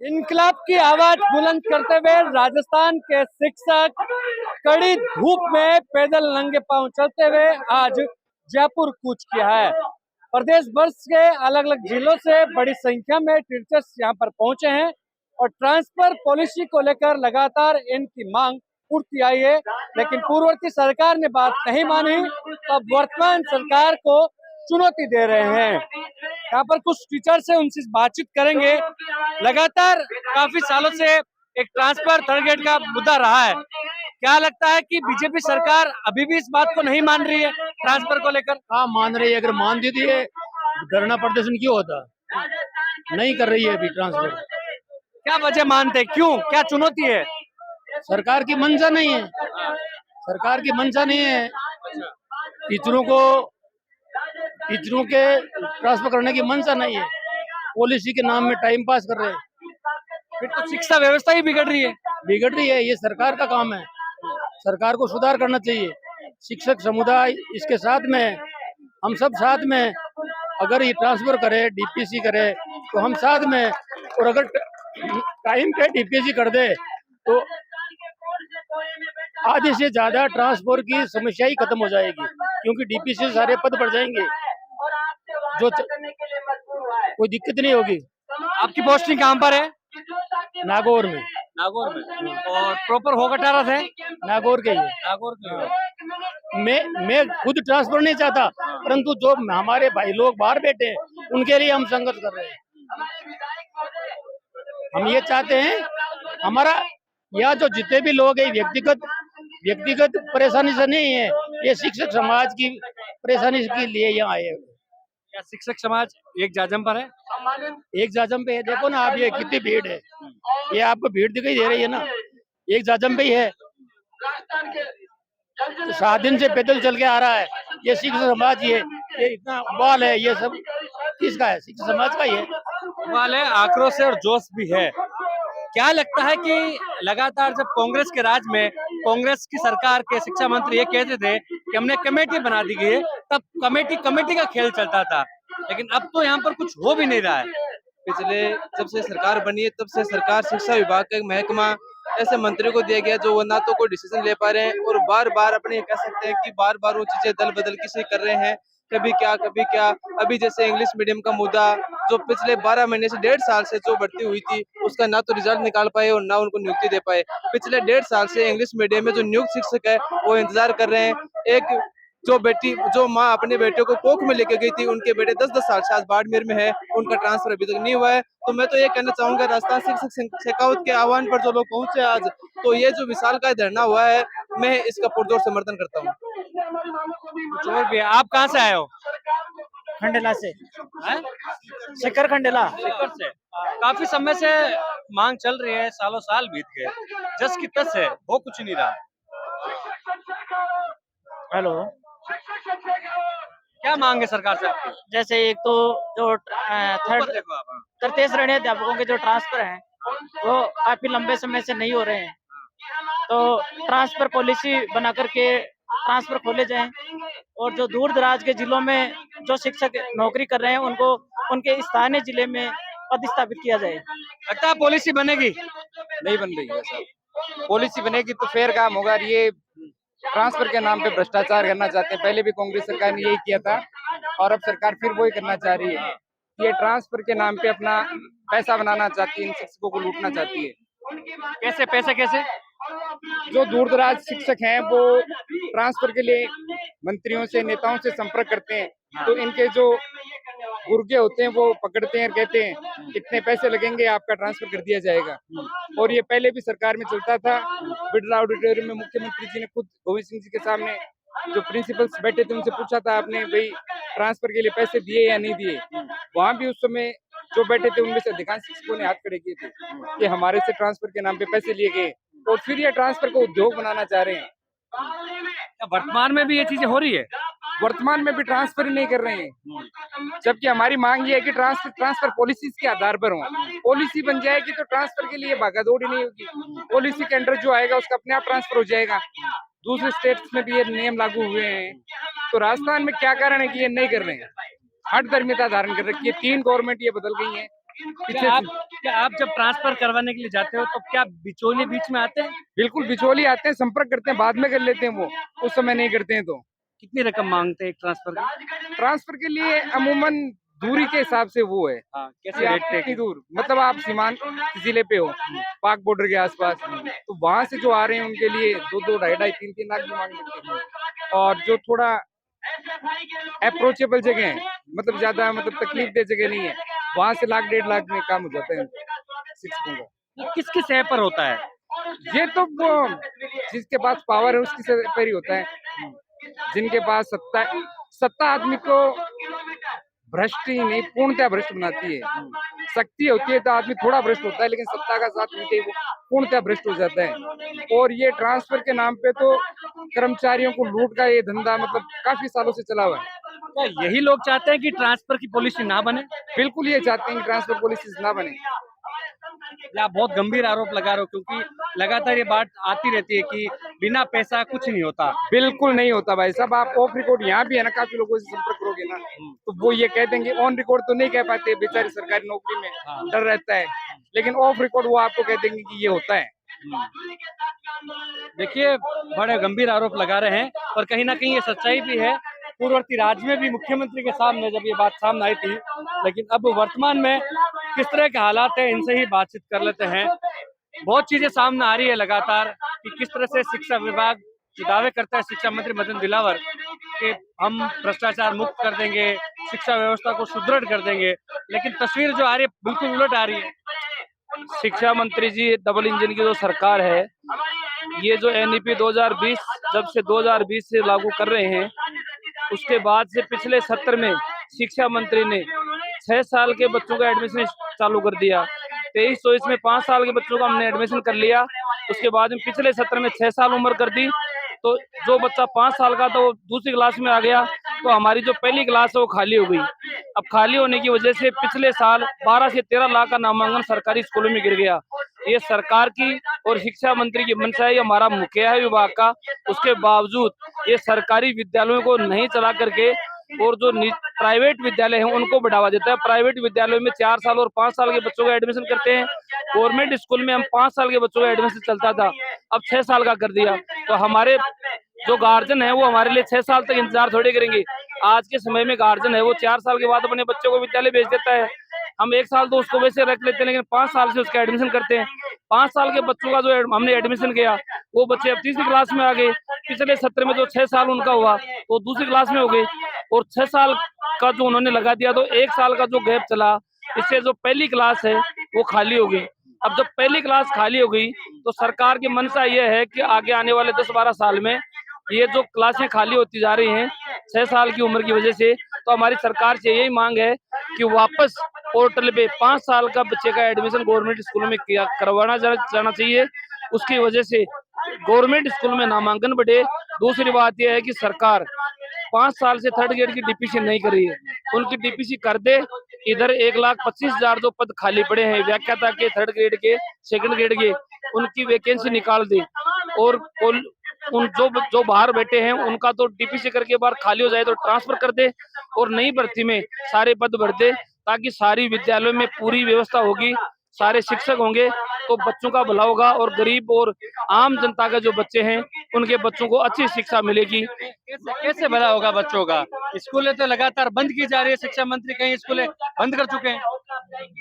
इनकलाब की आवाज बुलंद करते हुए राजस्थान के शिक्षक कड़ी धूप में पैदल नंगे पांव चलते हुए आज जयपुर कूच किया है। प्रदेश भर के अलग अलग जिलों से बड़ी संख्या में टीचर्स यहां पर पहुंचे हैं और ट्रांसफर पॉलिसी को लेकर लगातार इनकी मांग उठती आई है, लेकिन पूर्ववर्ती सरकार ने बात नहीं मानी। अब वर्तमान सरकार को चुनौती दे रहे हैं। यहाँ पर कुछ टीचर से उनसे बातचीत करेंगे। लगातार काफी सालों से एक ट्रांसफर थर्ड ग्रेड का मुद्दा रहा है। क्या लगता है कि बीजेपी सरकार अभी भी इस बात को नहीं मान रही है ट्रांसफर को लेकर? हाँ, मान रही है। अगर मान देती है धरना प्रदर्शन क्यों होता? नहीं कर रही है अभी ट्रांसफर। क्या वजह मानते, क्यों, क्या चुनौती है? सरकार की मंशा नहीं है। सरकार की मंशा नहीं है। टीचरों के ट्रांसफर करने की मंशा नहीं है। पॉलिसी के नाम में टाइम पास कर रहे हैं। फिर तो शिक्षा व्यवस्था ही बिगड़ रही है। बिगड़ रही है। ये सरकार का काम है। सरकार को सुधार करना चाहिए। शिक्षक समुदाय इसके साथ में, हम सब साथ में अगर ये ट्रांसफर करे, डीपीसी करे तो हम साथ में, और अगर टाइम पे डीपीसी कर दे तो आधे से ज्यादा ट्रांसफर की समस्या ही खत्म हो जाएगी, क्योंकि डीपीसी से सारे पद बढ़ जाएंगे। जो कोई दिक्कत नहीं होगी। आपकी पोस्टिंग कहाँ पर है? नागौर में। नागौर में। और प्रॉपर होगा 18 थे? नागौर के ही। नागौर के। मैं खुद ट्रांसफर नहीं चाहता, परंतु जो हमारे भाई लोग बाहर बैठे हैं उनके लिए हम संघर्ष कर रहे हैं। हम ये चाहते हैं हमारा यहाँ जो जितने भी लोग हैं व्यक्तिगत परेशानी से नहीं है, ये शिक्षक समाज की परेशानी के लिए यहाँ आए। क्या शिक्षक समाज एक जाजम पर है? एक जाजम पे है। देखो ना आप, ये कितनी भीड़ है। ये आपको भीड़ दिखाई दे रही है ना, एक जाजम पे ही है। 7 दिन से पैदल चल के आ रहा है। ये शिक्षक समाज ये इतना बवाल है। ये सब किसका है? शिक्षक समाज का ही है। बवाल है, आक्रोश है और जोश भी है। क्या लगता है कि लगातार जब कांग्रेस के राज में कांग्रेस की सरकार के शिक्षा मंत्री ये कहते थे कि हमने कमेटी बना दी गई है, तब कमेटी का खेल चलता था, लेकिन अब तो यहाँ पर कुछ हो भी नहीं रहा है। पिछले जब से सरकार बनी है तब से सरकार शिक्षा विभाग का एक महकमा ऐसे मंत्री को दिया गया जो वो ना तो कोई डिसीजन ले पा रहे हैं और बार बार अपने कह सकते हैं कि बार बार वो चीजें दल बदल किसी कर रहे हैं। कभी क्या। अभी जैसे इंग्लिश मीडियम का मुद्दा, जो पिछले 12 महीने से 1.5 साल से जो भर्ती हुई थी उसका ना तो रिजल्ट निकाल पाए और ना उनको नियुक्ति दे पाए। पिछले 1.5 साल से इंग्लिश मीडियम में जो नियुक्त शिक्षक है वो इंतजार कर रहे हैं। एक जो माँ अपने बेटे को कोख में लेके गई थी, उनके बेटे 10-10 साल से आज बाड़मेर में है, उनका ट्रांसफर अभी तक नहीं हुआ है। तो मैं तो ये कहना चाहूंगा, राजस्थान शिक्षक शेखावत के आह्वान पर जो लोग पहुंचे आज, तो ये जो विशालकाय धरना हुआ है, मैं इसका पुरजोर समर्थन करता हूँ। और भी आप कहाँ से आए हो? खंडेला से। शिखर खंडेला। शिखर से। काफी समय से मांग चल रही है, सालों साल बीत गए, जस की तस है, वो कुछ नहीं रहा। हेलो, क्या मांग है सरकार से? जैसे एक तो जो थर्ड तृतीय श्रेणी अध्यापकों के जो ट्रांसफर हैं वो काफी लंबे समय से नहीं हो रहे हैं, तो ट्रांसफर पॉलिसी बना करके ट्रांसफर खोले जाएं और जो दूर दराज के जिलों में जो शिक्षक नौकरी कर रहे हैं उनको उनके स्थानीय जिले में पदस्थापित किया जाए। लगता है पॉलिसी बनेगी? नहीं बन रही है सर। पॉलिसी बनेगी तो फेयर काम होगा। ये ट्रांसफर के नाम पे भ्रष्टाचार करना चाहते हैं। पहले भी कांग्रेस सरकार ने यही किया था और अब सरकार फिर वही करना चाह रही है। ये ट्रांसफर के नाम पे अपना पैसा बनाना चाहती है, इन शिक्षकों को लूटना चाहती है। कैसे पैसे कैसे? जो दूर दराज शिक्षक हैं वो ट्रांसफर के लिए मंत्रियों से, नेताओं से संपर्क करते हैं, तो इनके जो गुर्गे होते हैं वो पकड़ते हैं और कहते हैं इतने पैसे लगेंगे, आपका ट्रांसफर कर दिया जाएगा। और ये पहले भी सरकार में चलता था। बिरला ऑडिटोरियम में मुख्यमंत्री जी ने खुद गोविंद सिंह जी के सामने जो प्रिंसिपल्स बैठे थे उनसे पूछा था, आपने भाई ट्रांसफर के लिए पैसे दिए या नहीं दिए? वहां भी उस समय जो बैठे थे उनमें से अधिकांश शिक्षकों ने हाथ खड़े किए थे कि हमारे से ट्रांसफर के नाम पे पैसे लिए गए, और फिर ये ट्रांसफर को उद्योग बनाना चाह रहे हैं। वर्तमान में भी ये चीजें हो रही है? वर्तमान में भी ट्रांसफर ही नहीं कर रहे हैं, जबकि हमारी मांग ये है कि ट्रांसफर पॉलिसीज के आधार पर हो। पॉलिसी बन जाएगी तो ट्रांसफर के लिए भागादौड़ी नहीं होगी। पॉलिसी के अंडर जो आएगा उसका अपने आप ट्रांसफर हो जाएगा। दूसरे स्टेट्स में भी ये नियम लागू हुए हैं, तो राजस्थान में क्या कारण है कि ये नहीं कर रहे हैं? हठ धर्मिता धारण कर रखी है। 3 गवर्नमेंट ये बदल गई है, पीछे से क्या आप जब ट्रांसफर करवाने के लिए जाते हो तो क्या बिचौलिए बीच में आते हैं? बिल्कुल बिचौली आते हैं, संपर्क करते हैं, बाद में कर लेते हैं, वो उस समय नहीं करते हैं। तो कितनी रकम मांगते हैं एक ट्रांसफर की? ट्रांसफर के लिए अमूमन दूरी के हिसाब से वो है हाँ, कैसे कि आप रेट कितनी दूर, मतलब आप सीमांत जिले पे हो, पाक बॉर्डर के आसपास, तो वहां से जो आ रहे हैं उनके लिए 2-2, 2.5-2.5, 3-3 लाख भी मांग लेते हैं। और जो थोड़ा अप्रोचेबल जगह है, मतलब ज्यादा मतलब तकलीफ दे जगह नहीं है, वहां से 1 लाख 1.5 लाख में काम हो जाता है शिक्षकों का। ये किस किस ऐप पर होता है? ये तो वो जिसके पास पावर है उसकी सर पर ही होता है। जिनके पास सत्ता, सत्ता आदमी को भ्रष्ट ही नहीं पूर्णतः भ्रष्ट बनाती है। शक्ति होती है तो आदमी थोड़ा भ्रष्ट होता है, लेकिन सत्ता का साथ मिलते ही वो पूर्णतः भ्रष्ट हो जाता है। और ये ट्रांसफर के नाम पे तो कर्मचारियों को लूट का ये धंधा मतलब काफी सालों से चला हुआ है। क्या यही लोग चाहते हैं कि ट्रांसफर की पॉलिसी ना बने? बिल्कुल ये चाहते हैं कि ट्रांसफर पॉलिसीज ना बने। या आप बहुत गंभीर आरोप लगा रहे हो, क्योंकि लगातार ये बात आती रहती है कि बिना पैसा कुछ नहीं होता। बिल्कुल नहीं होता भाई साहब, आप ऑफ रिकॉर्ड यहाँ भी है ना, काफी लोगों से संपर्क करोगे ना तो वो ये कह देंगे, ऑन रिकॉर्ड तो नहीं कह पाते, बेचारी सरकारी नौकरी में डर रहता है, लेकिन ऑफ रिकॉर्ड वो आपको कह देंगे कि ये होता है। देखिए, बड़े गंभीर आरोप लगा रहे हैं, पर कहीं ना कहीं ये सच्चाई भी है। पूर्ववर्ती राज्य में भी मुख्यमंत्री के सामने जब ये बात सामने आई थी, लेकिन अब वर्तमान में किस तरह के हालात है इनसे ही बातचीत कर लेते हैं। बहुत चीजें सामने आ रही है लगातार कि किस तरह से शिक्षा विभाग जो दावे करता है शिक्षा मंत्री मदन दिलावर कि हम भ्रष्टाचार मुक्त कर देंगे, शिक्षा व्यवस्था को सुदृढ़ कर देंगे, लेकिन तस्वीर जो आ रही है बिल्कुल उलट आ रही है। शिक्षा मंत्री जी, डबल इंजन की जो सरकार है, ये जो एनईपी 2020 जब से 2020 से लागू कर रहे हैं, उसके बाद से पिछले सत्र में शिक्षा मंत्री ने 6 साल के बच्चों का एडमिशन चालू कर दिया। 23-24 में 5 साल के बच्चों का हमने एडमिशन कर लिया। उसके बाद में पिछले सत्र में 6 साल उम्र कर दी, तो जो बच्चा 5 साल का था वो दूसरी क्लास में आ गया, तो हमारी जो पहली क्लास है वो खाली हो गई। अब खाली होने की वजह से पिछले साल 12 से 13 लाख का नामांकन सरकारी स्कूलों में गिर गया। ये सरकार की और शिक्षा मंत्री की मंशा है, हमारा मुखिया है विभाग का, उसके बावजूद ये सरकारी विद्यालयों को नहीं चला करके और जो प्राइवेट विद्यालय हैं उनको बढ़ावा देता है। प्राइवेट विद्यालयों में 4 साल और 5 साल के बच्चों का एडमिशन करते हैं। गवर्नमेंट स्कूल में हम 5 साल के बच्चों का एडमिशन चलता था, अब 6 साल का कर दिया। तो हमारे जो गार्जियन है वो हमारे लिए 6 साल तक इंतजार थोड़ी करेंगे। आज के समय में गार्जियन है वो 4 साल के बाद अपने बच्चों को विद्यालय भेज देता है। हम 1 साल तो उसको वैसे रख लेते हैं, लेकिन 5 साल से उसका एडमिशन करते हैं। 5 साल के बच्चों का जो हमने एडमिशन किया वो बच्चे अब तीसरी क्लास में आ गए। पिछले सत्र में जो 6 साल उनका हुआ वो दूसरी क्लास में हो गए, और 6 साल का जो उन्होंने लगा दिया तो 1 साल का जो गैप चला, इससे जो पहली क्लास है वो खाली हो गई। अब जब पहली क्लास खाली हो गई तो सरकार की मंशा ये है कि आगे आने वाले 10-12 साल में ये जो क्लासें खाली होती जा रही हैं 6 साल की उम्र की वजह से, तो हमारी सरकार से यही मांग है कि वापस पोर्टल पे 5 साल का बच्चे का एडमिशन गवर्नमेंट स्कूलों में करवाना जाना चाहिए। उसकी वजह से गवर्नमेंट स्कूल में नामांकन बढ़े। दूसरी बात यह है कि सरकार 5 साल से थर्ड ग्रेड की डीपीसी नहीं कर रही है, उनकी डीपीसी कर दे। इधर 1,25,000 जो पद खाली पड़े हैं व्याख्याता के, थर्ड ग्रेड के, सेकंड ग्रेड के, उनकी वैकेंसी निकाल दे, और उन जो बाहर बैठे हैं उनका तो डीपीसी करके बाहर खाली हो जाए तो ट्रांसफर कर दे, और नई भर्ती में सारे पद भर दे, ताकि सारी विद्यालयों में पूरी व्यवस्था होगी, सारे शिक्षक होंगे तो बच्चों का भला होगा, और गरीब और आम जनता के जो बच्चे हैं उनके बच्चों को अच्छी शिक्षा मिलेगी। कैसे भला होगा बच्चों का? स्कूलें तो लगातार बंद की जा रही है, शिक्षा मंत्री कई स्कूलें बंद कर चुके हैं।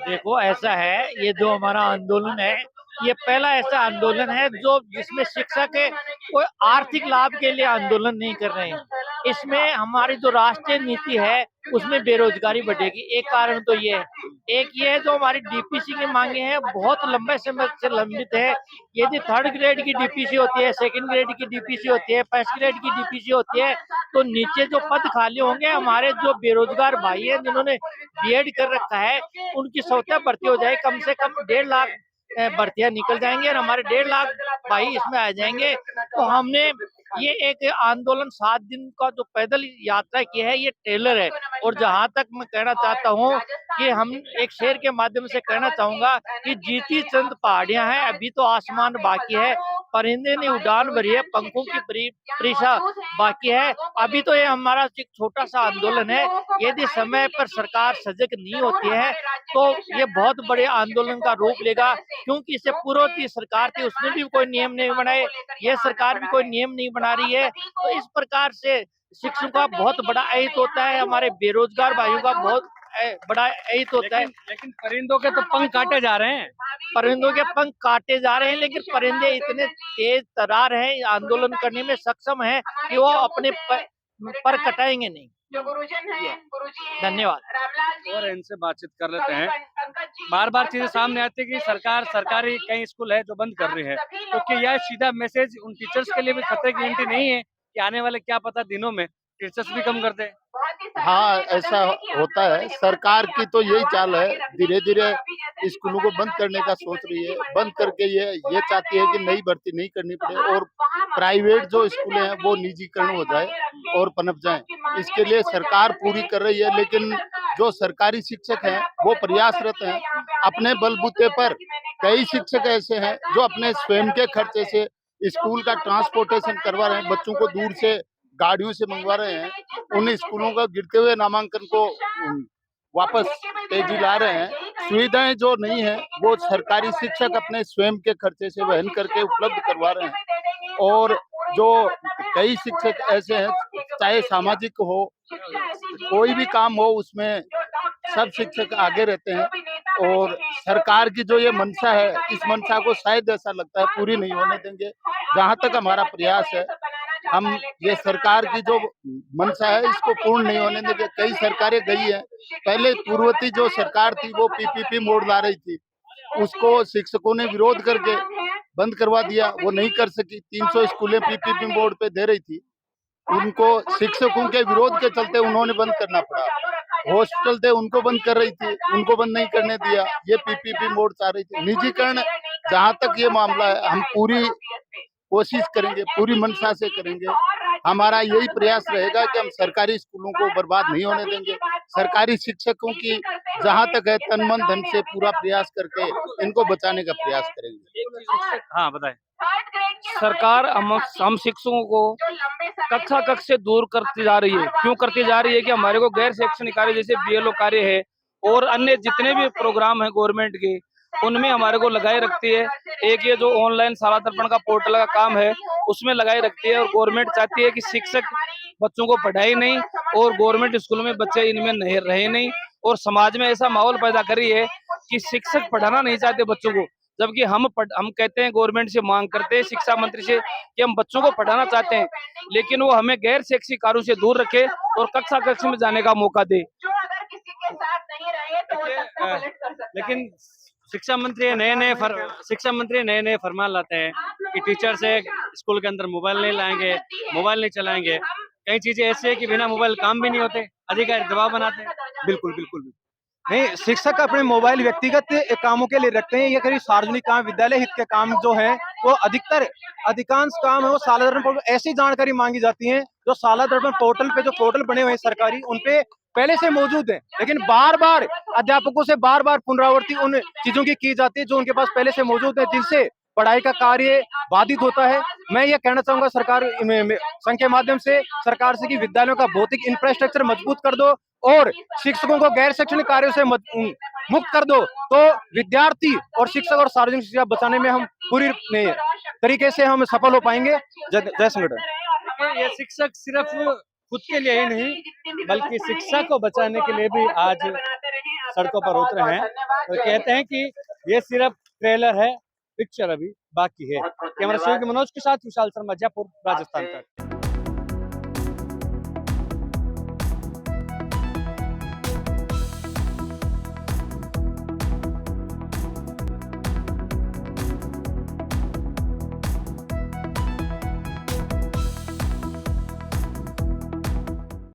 देखो ऐसा है, ये जो हमारा आंदोलन है ये पहला ऐसा आंदोलन है जो जिसमें शिक्षा के कोई आर्थिक लाभ के लिए आंदोलन नहीं कर रहे हैं। इसमें हमारी जो राष्ट्रीय नीति है उसमें बेरोजगारी बढ़ेगी, एक कारण तो ये है। एक ये है जो हमारी डीपीसी की मांगे हैं बहुत लंबे समय से लंबित है। यदि थर्ड ग्रेड की डीपीसी होती है, सेकंड ग्रेड की डीपीसी होती है, फर्स्ट ग्रेड की डीपीसी होती है, तो नीचे जो पद खाली होंगे हमारे जो बेरोजगार भाई हैं जिन्होंने बीएड कर रखा है उनकी स्वतः भर्ती हो जाए, कम से कम 1.5 लाख भर्तियां निकल जाएंगे और हमारे 1.5 लाख भाई इसमें आ जाएंगे। तो हमने ये एक आंदोलन 7 दिन का जो पैदल यात्रा की है ये टेलर है। और जहां तक मैं कहना चाहता हूं कि हम एक शेर के माध्यम से कहना चाहूंगा कि जीती चंद पहाड़ियां हैं, अभी तो आसमान बाकी है। परिंदे ने उड़ान भरी है, पंखों की परीक्षा बाकी है। अभी तो ये हमारा एक छोटा सा आंदोलन है। यदि समय पर सरकार सजग नहीं होती है तो ये बहुत बड़े आंदोलन का रूप लेगा, क्योंकि इससे पूर्ववर्ती सरकार थी, उसने भी कोई नियम नहीं बनाए, ये सरकार भी कोई नियम नहीं बना रही है। तो इस प्रकार से शिक्षकों का बहुत बड़ा अहित होता है, हमारे बेरोजगार भाइयों का बहुत बड़ा अहित होता है। लेकिन परिंदों के तो पंख काटे जा रहे हैं। परिंदों के पंख काटे जा रहे हैं, लेकिन परिंदे इतने तेज तर्रार हैं, आंदोलन करने में सक्षम हैं कि वो अपने पर कटाएंगे नहीं। धन्यवाद। और इनसे बातचीत कर लेते हैं। बार बार चीजें सामने आती है कि सरकारी कई स्कूल है जो बंद कर रही है, तो क्या यह सीधा मैसेज उन टीचर्स के लिए भी खतरे की घंटी नहीं है कि आने वाले क्या पता दिनों में टीचर्स भी कम कर दे? हाँ, ऐसा होता है। सरकार की तो यही चाल है, धीरे धीरे स्कूलों को बंद करने का सोच रही है। बंद करके ये चाहती है कि नई भर्ती नहीं करनी पड़े और प्राइवेट जो स्कूलें हैं वो निजीकरण हो जाए और पनप जाएं। इसके लिए सरकार पूरी कर रही है, लेकिन जो सरकारी शिक्षक हैं वो प्रयासरत हैं। अपने बलबूते पर कई शिक्षक ऐसे हैं जो अपने स्वयं के खर्चे से स्कूल का ट्रांसपोर्टेशन करवा रहे हैं, बच्चों को दूर से गाड़ियों से मंगवा रहे हैं। उन स्कूलों का गिरते हुए नामांकन को वापस तेजी ला रहे हैं। सुविधाएं जो नहीं है वो सरकारी शिक्षक अपने स्वयं के खर्चे से वहन करके उपलब्ध करवा रहे हैं। और जो कई शिक्षक ऐसे हैं, चाहे सामाजिक हो, कोई भी काम हो, उसमें सब शिक्षक आगे रहते हैं। और सरकार की जो ये मंशा है, इस मंशा को शायद ऐसा लगता है पूरी नहीं होने देंगे। जहां तक हमारा प्रयास है, हम ये सरकार की जो मंशा है इसको पूर्ण नहीं होने देंगे। कई सरकारें गई हैं, पहले पूर्ववर्ती जो सरकार थी वो पीपीपी मोड ला रही थी, उसको शिक्षकों ने विरोध करके बंद करवा दिया। वो नहीं कर सकी, 300 स्कूलें पीपीपी मोड पे दे रही थी, उनको शिक्षकों के विरोध के चलते उन्होंने बंद करना पड़ा। हॉस्पिटल थे, उनको बंद कर रही थी, उनको बंद नहीं करने दिया, ये पीपीपी मोड चाह रही थी। निजीकरण, जहां तक ये मामला है, हम पूरी कोशिश करेंगे, पूरी मंशा से करेंगे। हमारा यही प्रयास रहेगा कि हम सरकारी स्कूलों को बर्बाद नहीं होने देंगे। सरकारी शिक्षकों की जहां तक है तन मन धन से पूरा प्रयास करके इनको बचाने का प्रयास करेंगे। हाँ बताएं। सरकार हम शिक्षकों को कक्षा कक्ष से दूर करती जा रही है। क्यों करती जा रही है? कि हमारे को गैर शैक्षणिक कार्य जैसे बीएलओ कार्य है और अन्य जितने भी प्रोग्राम है गवर्नमेंट के, उनमें हमारे को लगाए रखती है। एक ये जो ऑनलाइन शाला दर्पण का पोर्टल का काम है उसमें लगाए रखती है, और गवर्नमेंट चाहती है कि शिक्षक बच्चों को पढ़ाए नहीं और गवर्नमेंट स्कूल में बच्चे इनमें नहीं रहे नहीं, और समाज में ऐसा माहौल पैदा कर रही है कि शिक्षक पढ़ाना नहीं चाहते बच्चों को, जबकि हम कहते हैं, गवर्नमेंट से मांग करते हैं, शिक्षा मंत्री से, कि हम बच्चों को पढ़ाना चाहते हैं, लेकिन वो हमें गैर शैक्षिक कार्यों से दूर रखे और कक्षा कक्ष में जाने का मौका दे। लेकिन शिक्षा मंत्री नए नए फरमान लाते हैं कि टीचर से स्कूल के अंदर मोबाइल नहीं लाएंगे, मोबाइल नहीं चलाएंगे। कई चीजें ऐसी है कि बिना मोबाइल काम भी नहीं होते, अधिकारी दबाव बनाते हैं। बिल्कुल बिल्कुल नहीं, शिक्षक अपने मोबाइल व्यक्तिगत कामों के लिए रखते हैं। ये करीब सार्वजनिक काम, विद्यालय हित के काम जो है वो अधिकांश काम है वो शाला दर्पण पोर्टल। ऐसी जानकारी मांगी जाती है जो शाला दर्पण पोर्टल पे, जो पोर्टल बने हुए हैं सरकारी, उनपे पहले से मौजूद है, लेकिन बार बार अध्यापकों से बार बार पुनरावृत्ति उन चीजों की जाती है जो उनके पास पहले से मौजूद है, जिनसे पढ़ाई का कार्य बाधित होता है। मैं ये कहना चाहूंगा सरकार संघ के माध्यम से सरकार से कि विद्यालयों का भौतिक इंफ्रास्ट्रक्चर मजबूत कर दो और शिक्षकों को गैर शैक्षणिक कार्यों से मुक्त कर दो, तो विद्यार्थी और शिक्षक और सार्वजनिक शिक्षा बचाने में हम पूरी तरीके से हम सफल हो पाएंगे। जय संगठन। ये शिक्षक सिर्फ खुद के लिए ही नहीं बल्कि शिक्षा को बचाने के लिए भी आज सड़कों पर उतरे हैं, और कहते हैं कि ये सिर्फ ट्रेलर है, पिक्चर अभी बाकी है। कैमरा मनोज के साथ विशाल शर्मा, जयपुर, राजस्थान तक।